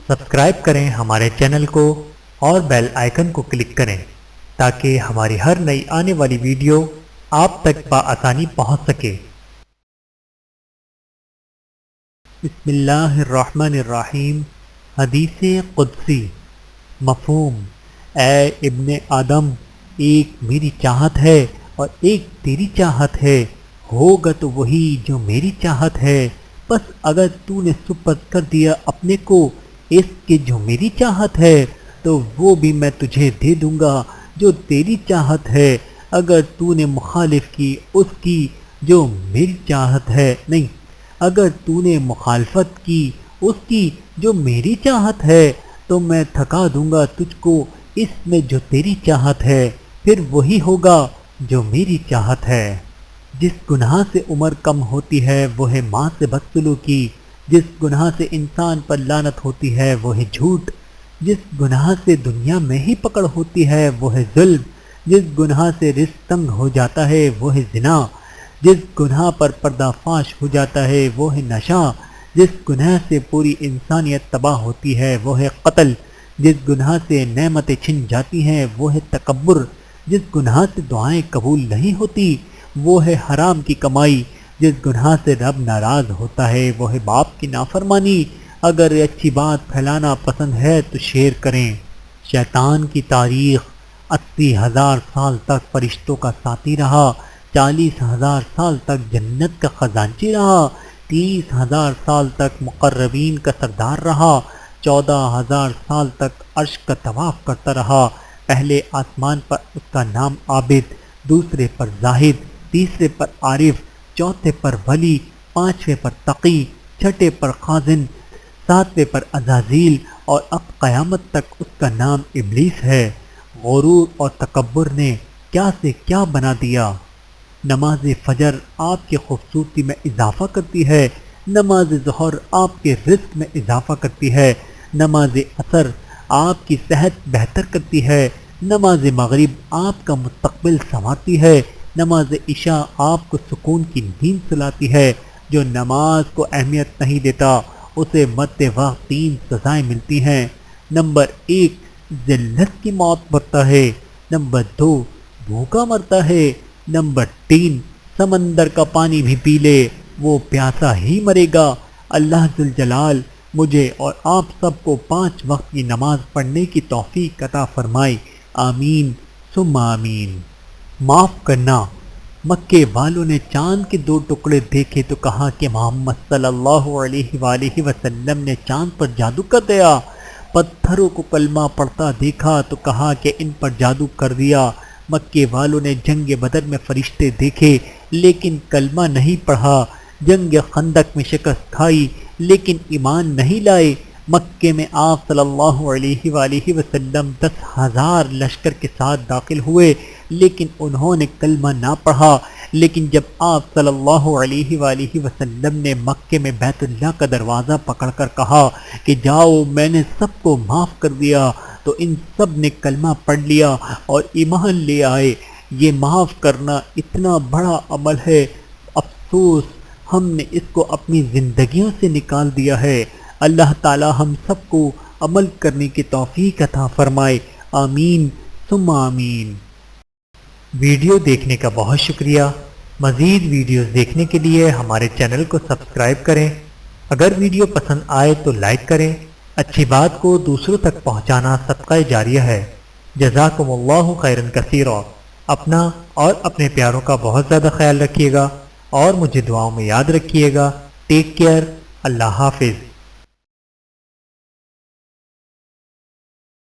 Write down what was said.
Subscribe کریں ہمارے channel کو اور بیل آئیکن کو کلک کریں تاکہ ہماری ہر نئی آنے والی ویڈیو آپ تک بآسانی پہنچ سکے۔ بسم اللہ الرحمن الرحیم۔ حدیث قدسی۔ مفہوم: اے ابن آدم، ایک میری چاہت ہے اور ایک تیری چاہت ہے، ہوگا تو وہی جو میری چاہت ہے، بس اگر تو نے سپرد کر دیا اپنے کو اس کے جو میری چاہت ہے تو وہ بھی میں تجھے دے دوں گا جو تیری چاہت ہے، اگر تو نے مخالف کی اس کی جو میری چاہت ہے نہیں، اگر تو نے مخالفت کی اس کی جو میری چاہت ہے تو میں تھکا دوں گا تجھ کو اس میں جو تیری چاہت ہے، پھر وہی ہوگا جو میری چاہت ہے۔ جس گناہ سے عمر کم ہوتی ہے وہ ہے ماں سے بدسلوکی، جس گناہ سے انسان پر لعنت ہوتی ہے وہ ہے جھوٹ، جس گناہ سے دنیا میں ہی پکڑ ہوتی ہے وہ ہے ظلم، جس گناہ سے رزق تنگ ہو جاتا ہے وہ ہے زنا، جس گناہ پر پردہ فاش ہو جاتا ہے وہ ہے نشہ، جس گناہ سے پوری انسانیت تباہ ہوتی ہے وہ ہے قتل، جس گناہ سے نعمتیں چھن جاتی ہیں وہ ہے تکبر، جس گناہ سے دعائیں قبول نہیں ہوتی وہ ہے حرام کی کمائی، جس گناہ سے رب ناراض ہوتا ہے وہ ہے باپ کی نافرمانی۔ اگر اچھی بات پھیلانا پسند ہے تو شیئر کریں۔ شیطان کی تاریخ: 80,000 سال تک فرشتوں کا ساتھی رہا، 40,000 سال تک جنت کا خزانچی رہا، 30,000 سال تک مقربین کا سردار رہا، 14,000 سال تک عرش کا طواف کرتا رہا۔ پہلے آسمان پر اس کا نام عابد، دوسرے پر زاہد، تیسرے پر عارف، چوتھے پر ولی، پانچویں پر تقی، چھٹے پر خازن، ساتویں پر عزازیل، اور اب قیامت تک اس کا نام ابلیس ہے۔ غرور اور تکبر نے کیا سے کیا بنا دیا۔ نماز فجر آپ کی خوبصورتی میں اضافہ کرتی ہے، نماز ظہر آپ کے رزق میں اضافہ کرتی ہے، نماز عصر آپ کی صحت بہتر کرتی ہے، نماز مغرب آپ کا مستقبل سنوارتی ہے، نماز عشاء آپ کو سکون کی نیند سلاتی ہے۔ جو نماز کو اہمیت نہیں دیتا اسے مرتے وقت 3 سزائیں ملتی ہیں۔ نمبر 1، ذلت کی موت مرتا ہے۔ نمبر 2، بھوکا مرتا ہے۔ نمبر 3، سمندر کا پانی بھی پی لے وہ پیاسا ہی مرے گا۔ اللہ ذوالجلال مجھے اور آپ سب کو 5 وقت کی نماز پڑھنے کی توفیق عطا فرمائے، آمین ثم آمین۔ معاف کرنا: مکے والوں نے چاند کے 2 ٹکڑے دیکھے تو کہا کہ محمد صلی اللہ علیہ وآلہ وسلم نے چاند پر جادو کر دیا۔ پتھروں کو کلمہ پڑھتا دیکھا تو کہا کہ ان پر جادو کر دیا۔ مکے والوں نے جنگ بدر میں فرشتے دیکھے لیکن کلمہ نہیں پڑھا۔ جنگ خندق میں شکست کھائی لیکن ایمان نہیں لائے۔ مکے میں آپ صلی اللہ علیہ وآلہ وسلم 10,000 لشکر کے ساتھ داخل ہوئے لیکن انہوں نے کلمہ نہ پڑھا، لیکن جب آپ صلی اللہ علیہ وآلہ وسلم نے مکے میں بیت اللہ کا دروازہ پکڑ کر کہا کہ جاؤ میں نے سب کو معاف کر دیا تو ان سب نے کلمہ پڑھ لیا اور ایمان لے آئے۔ یہ معاف کرنا اتنا بڑا عمل ہے، افسوس ہم نے اس کو اپنی زندگیوں سے نکال دیا ہے۔ اللہ تعالی ہم سب کو عمل کرنے کی توفیق عطا فرمائے، آمین ثم آمین۔ ویڈیو دیکھنے کا بہت شکریہ۔ مزید ویڈیوز دیکھنے کے لیے ہمارے چینل کو سبسکرائب کریں۔ اگر ویڈیو پسند آئے تو لائک کریں۔ اچھی بات کو دوسروں تک پہنچانا صدقہ جاریہ ہے۔ جزاکم اللہ خیرا کثیرا۔ اپنا اور اپنے پیاروں کا بہت زیادہ خیال رکھیے گا اور مجھے دعاؤں میں یاد رکھیے گا۔ Take care. اللہ حافظ۔